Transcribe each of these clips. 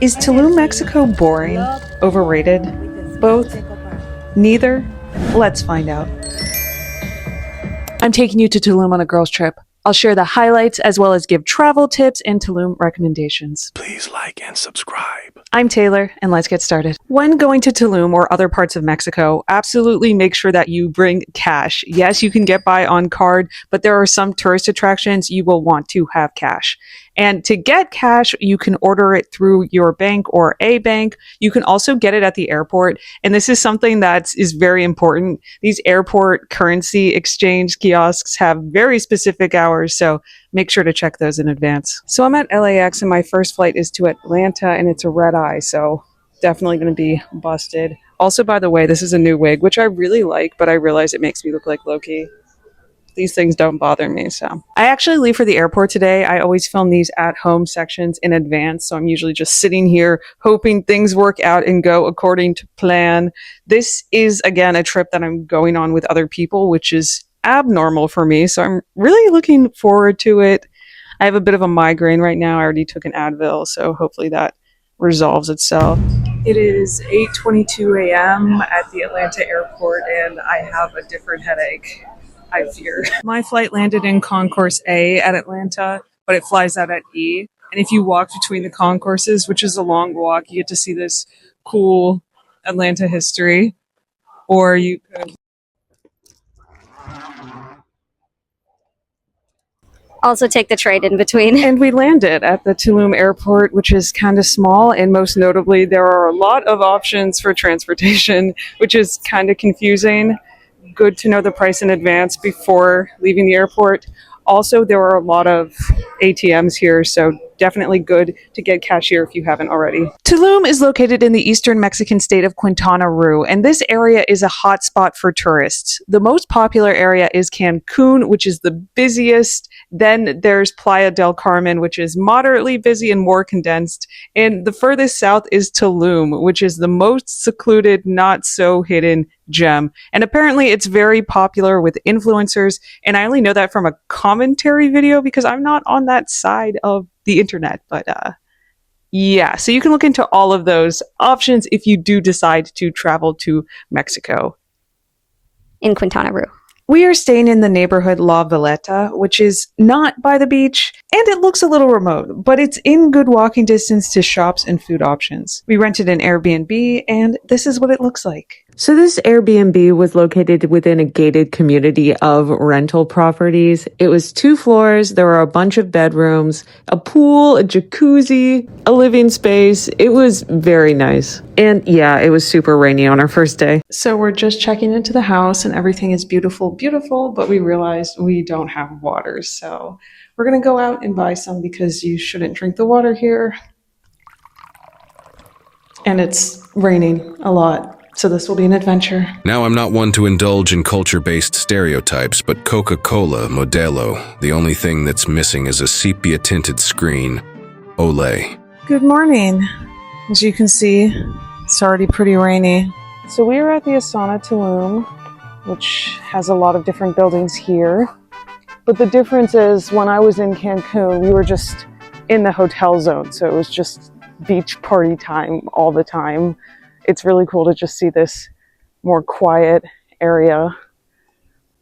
Is Tulum, Mexico boring? Overrated? Both? Neither? Let's find out. I'm taking you to Tulum on a girls' trip. I'll share the highlights as well as give travel tips and Tulum recommendations. Please like and subscribe. I'm Taylor, and let's get started. When going to Tulum or other parts of Mexico, absolutely make sure that you bring cash. Yes, you can get by on card, but there are some tourist attractions you will want to have cash. And to get cash, you can order it through your bank or a bank. You can also get it at the airport. And this is something that is very important. These airport currency exchange kiosks have very specific hours, so make sure to check those in advance. So I'm at LAX and my first flight is to Atlanta and it's a red eye, so definitely going to be busted. Also, by the way, this is a new wig, which I really like, but I realize it makes me look like Loki. These things don't bother me, so. I actually leave for the airport today. I always film these at-home sections in advance, so I'm usually just sitting here hoping things work out and go according to plan. This is, again, a trip that I'm going on with other people, which is abnormal for me, so I'm really looking forward to it. I have a bit of a migraine right now. I already took an Advil, so hopefully that resolves itself. It is 8:22 a.m. at the Atlanta airport, and I have a different headache, I fear. My flight landed in Concourse A at Atlanta, but it flies out at E. And if you walk between the concourses, which is a long walk, you get to see this cool Atlanta history. Or you could also take the train in between. And we landed at the Tulum airport, which is kind of small, and most notably, there are a lot of options for transportation, which is kind of confusing. Good to know the price in advance before leaving the airport. Also, there are a lot of ATMs here, so definitely good to get cash here if you haven't already. Tulum is located in the eastern Mexican state of Quintana Roo, and this area is a hot spot for tourists. The most popular area is Cancun, which is the busiest. Then there's Playa del Carmen, which is moderately busy and more condensed. And the furthest south is Tulum, which is the most secluded, not so hidden gem. And apparently it's very popular with influencers, and I only know that from a commentary video because I'm not on that side of the internet, but yeah, so you can look into all of those options if you do decide to travel to Mexico. In Quintana Roo. We are staying in the neighborhood La Veleta, which is not by the beach, and it looks a little remote, but it's in good walking distance to shops and food options. We rented an Airbnb, and this is what it looks like. So this Airbnb was located within a gated community of rental properties. It was 2 floors. There were a bunch of bedrooms, a pool, a jacuzzi, a living space. It was very nice. And yeah, it was super rainy on our first day. So we're just checking into the house and everything is beautiful, beautiful, but we realized we don't have water. So we're going to go out and buy some because you shouldn't drink the water here. And it's raining a lot. So this will be an adventure. Now, I'm not one to indulge in culture-based stereotypes, but Coca-Cola, Modelo, the only thing that's missing is a sepia-tinted screen. Olay. Good morning. As you can see, it's already pretty rainy. So we are at the Asana Tulum, which has a lot of different buildings here. But the difference is when I was in Cancun, we were just in the hotel zone. So it was just beach party time all the time. It's really cool to just see this more quiet area.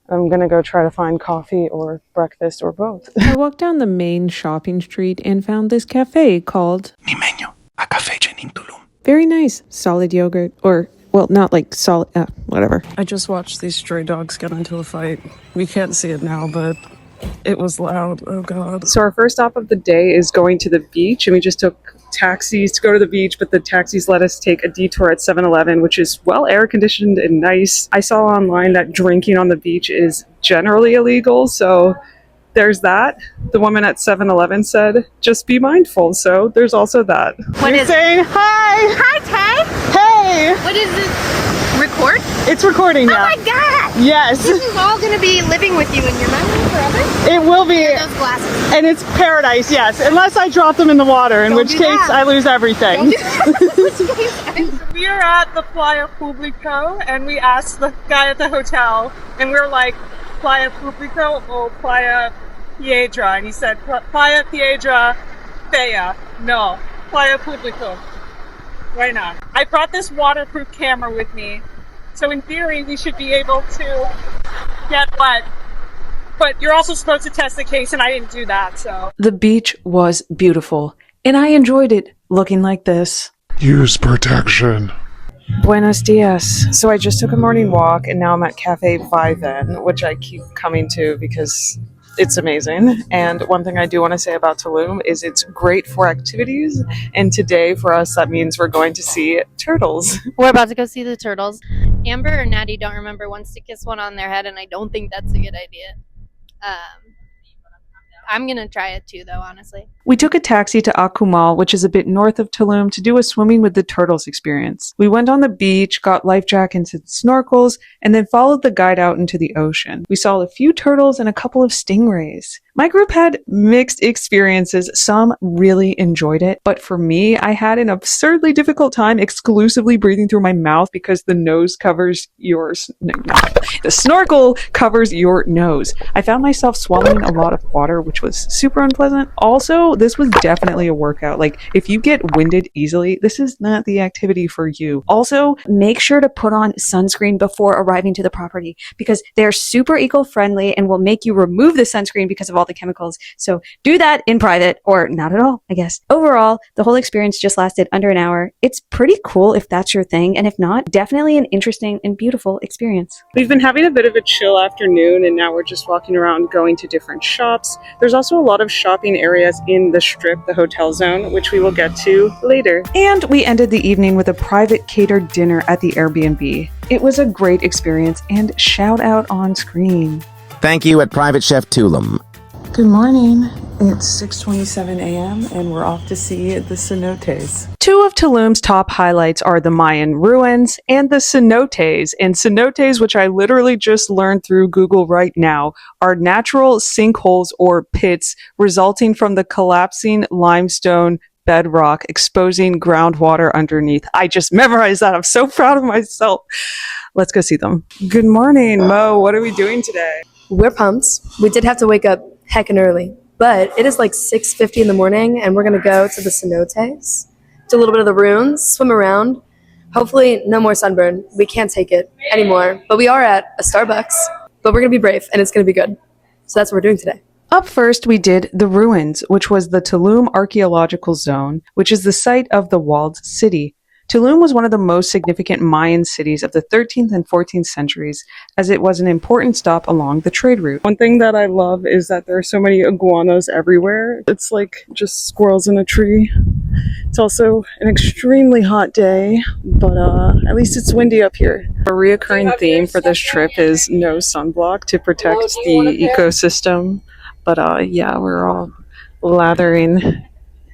I'm gonna go try to find coffee or breakfast or both. I walked down the main shopping street and found this cafe called Nimeño, a café in Tulum. Very nice. Solid yogurt, or, well, not like solid, whatever. I just watched these stray dogs get into a fight. We can't see it now, but it was loud. Oh God. So our first stop of the day is going to the beach, and we just took taxis to go to the beach, but the taxis let us take a detour at 7-Eleven, which is well air conditioned and nice. I saw online that drinking on the beach is generally illegal, so there's that. The woman at 7-Eleven said, just be mindful, so there's also that. What is saying hi! Hi, Ted! Hey! What is this? Record? It's recording now. Oh my God! Yes! This is all gonna be living with you in your memory forever? It will be. Those glasses. And it's paradise, yes. Unless I drop them in the water, in which case I lose everything. We are at the Playa Publico, and we asked the guy at the hotel, and we were like, Playa Publico or Playa Piedra? And he said, Playa Piedra Fea. No. playa público. Why not? I brought this waterproof camera with me, so in theory we should be able to get wet. But you're also supposed to test the case, and I didn't do that, so. The beach was beautiful, and I enjoyed it looking like this. Use protection. Buenos dias. So I just took a morning walk, and now I'm at Cafe Vaiven, which I keep coming to because it's amazing. And one thing I do want to say about Tulum is it's great for activities, and today for us that means we're going to see turtles. We're about to go see the turtles. Amber or Natty, don't remember, wants to kiss one on their head, and I don't think that's a good idea. I'm gonna try it too, though, honestly. We took a taxi to Akumal, which is a bit north of Tulum, to do a swimming with the turtles experience. We went on the beach, got life jackets and snorkels, and then followed the guide out into the ocean. We saw a few turtles and a couple of stingrays. My group had mixed experiences. Some really enjoyed it, but for me, I had an absurdly difficult time exclusively breathing through my mouth because the nose covers yours. The snorkel covers your nose. I found myself swallowing a lot of water, which was super unpleasant. Also, this was definitely a workout. Like, if you get winded easily, this is not the activity for you. Also, make sure to put on sunscreen before arriving to the property because they're super eco-friendly and will make you remove the sunscreen because of all the chemicals. So do that in private, or not at all, I guess. Overall, the whole experience just lasted under an hour. It's pretty cool if that's your thing, and if not, definitely an interesting and beautiful experience. we've been having a bit of a chill afternoon, and now we're just walking around going to different shops. There's also a lot of shopping areas in the Strip, the hotel zone, which we will get to later. And we ended the evening with a private catered dinner at the Airbnb. It was a great experience, and shout out on screen. Thank you at Private Chef Tulum. Good morning. It's 6:27 a.m. and we're off to see the Cenotes. Two of Tulum's top highlights are the Mayan ruins and the Cenotes. And cenotes, which I literally just learned through Google right now, are natural sinkholes or pits resulting from the collapsing limestone bedrock, exposing groundwater underneath. I just memorized that. I'm so proud of myself. Let's go see them. Good morning, Mo. What are we doing today? We're pumped. We did have to wake up heckin' early, but it is like 6:50 in the morning, and we're gonna go to the cenotes, do a little bit of the ruins, swim around. Hopefully, no more sunburn. We can't take it anymore, but we are at a Starbucks. But we're gonna be brave, and it's gonna be good. So that's what we're doing today. Up first, we did the ruins, which was the Tulum Archaeological Zone, which is the site of the walled city. Tulum was one of the most significant Mayan cities of the 13th and 14th centuries, as it was an important stop along the trade route. One thing that I love is that there are so many iguanas everywhere. It's like just squirrels in a tree. It's also an extremely hot day, but at least it's windy up here. A reoccurring theme for this trip is no sunblock to protect the ecosystem. But yeah, we're all lathering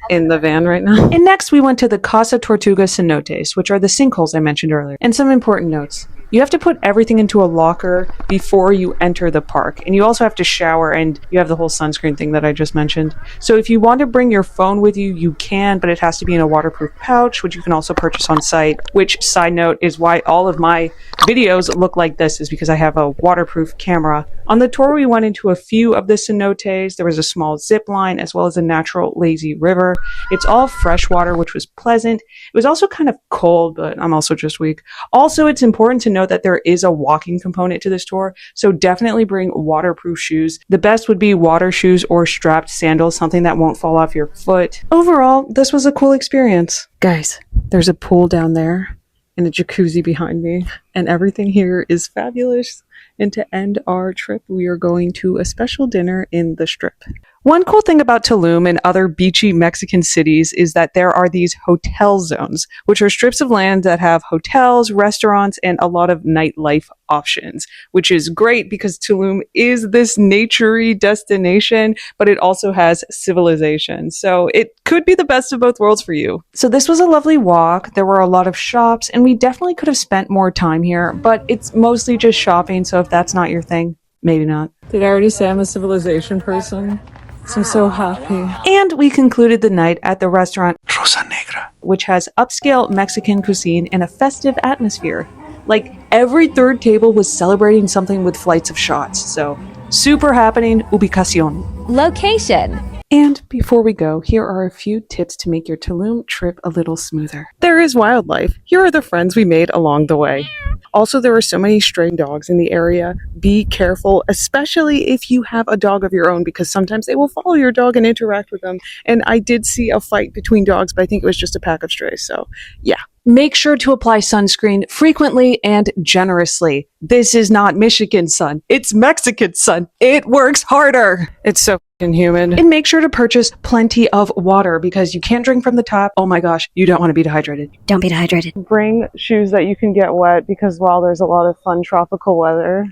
in the van right now. And next we went to the Casa Tortuga cenotes, which are the sinkholes I mentioned earlier. And some important notes. You have to put everything into a locker before you enter the park. And you also have to shower, and you have the whole sunscreen thing that I just mentioned. So if you want to bring your phone with you, you can, but it has to be in a waterproof pouch, which you can also purchase on site. Which, side note, is why all of my videos look like this, is because I have a waterproof camera. On the tour, we went into a few of the cenotes. There was a small zip line, as well as a natural lazy river. It's all fresh water, which was pleasant. It was also kind of cold, but I'm also just weak. Also, it's important to note that there is a walking component to this tour, so definitely bring waterproof shoes. The best would be water shoes or strapped sandals, something that won't fall off your foot. Overall, this was a cool experience. Guys, there's a pool down there and a jacuzzi behind me, and everything here is fabulous. And to end our trip, we are going to a special dinner in the Strip. One cool thing about Tulum and other beachy Mexican cities is that there are these hotel zones, which are strips of land that have hotels, restaurants, and a lot of nightlife options, which is great because Tulum is this nature-y destination, but it also has civilization. So it could be the best of both worlds for you. So this was a lovely walk. There were a lot of shops, and we definitely could have spent more time here, but it's mostly just shopping, so if that's not your thing, maybe not. Did I already say I'm a civilization person? So I'm so happy. And we concluded the night at the restaurant Rosa Negra, which has upscale Mexican cuisine and a festive atmosphere. Like, every third table was celebrating something with flights of shots. So, super happening ubicación. Location. And before we go, here are a few tips to make your Tulum trip a little smoother. There is wildlife. Here are the friends we made along the way. Also, there are so many stray dogs in the area. Be careful, especially if you have a dog of your own, because sometimes they will follow your dog and interact with them. And I did see a fight between dogs, but I think it was just a pack of strays. So, yeah. Make sure to apply sunscreen frequently and generously. This is not Michigan sun. It's Mexican sun. It works harder. It's so fucking humid. And make sure to purchase plenty of water because you can't drink from the tap. Oh my gosh, you don't want to be dehydrated. Don't be dehydrated. Bring shoes that you can get wet because while there's a lot of fun tropical weather,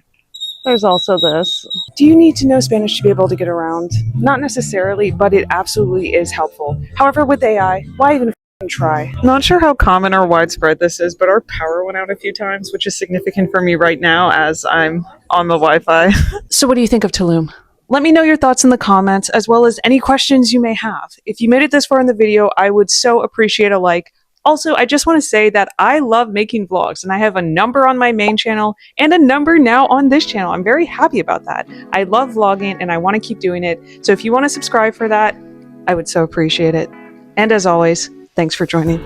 there's also this. Do you need to know Spanish to be able to get around? Not necessarily, but it absolutely is helpful. However, with AI, why even try? Not sure how common or widespread this is, but our power went out a few times, which is significant for me right now as I'm on the Wi-Fi. So what do you think of Tulum? Let me know your thoughts in the comments, as well as any questions you may have. If you made it this far in the video, I would so appreciate a like. Also, I just want to say that I love making vlogs, and I have a number on my main channel and a number now on this channel. I'm very happy about that. I love vlogging, and I want to keep doing it. So if you want to subscribe for that, I would so appreciate it. And as always, thanks for joining.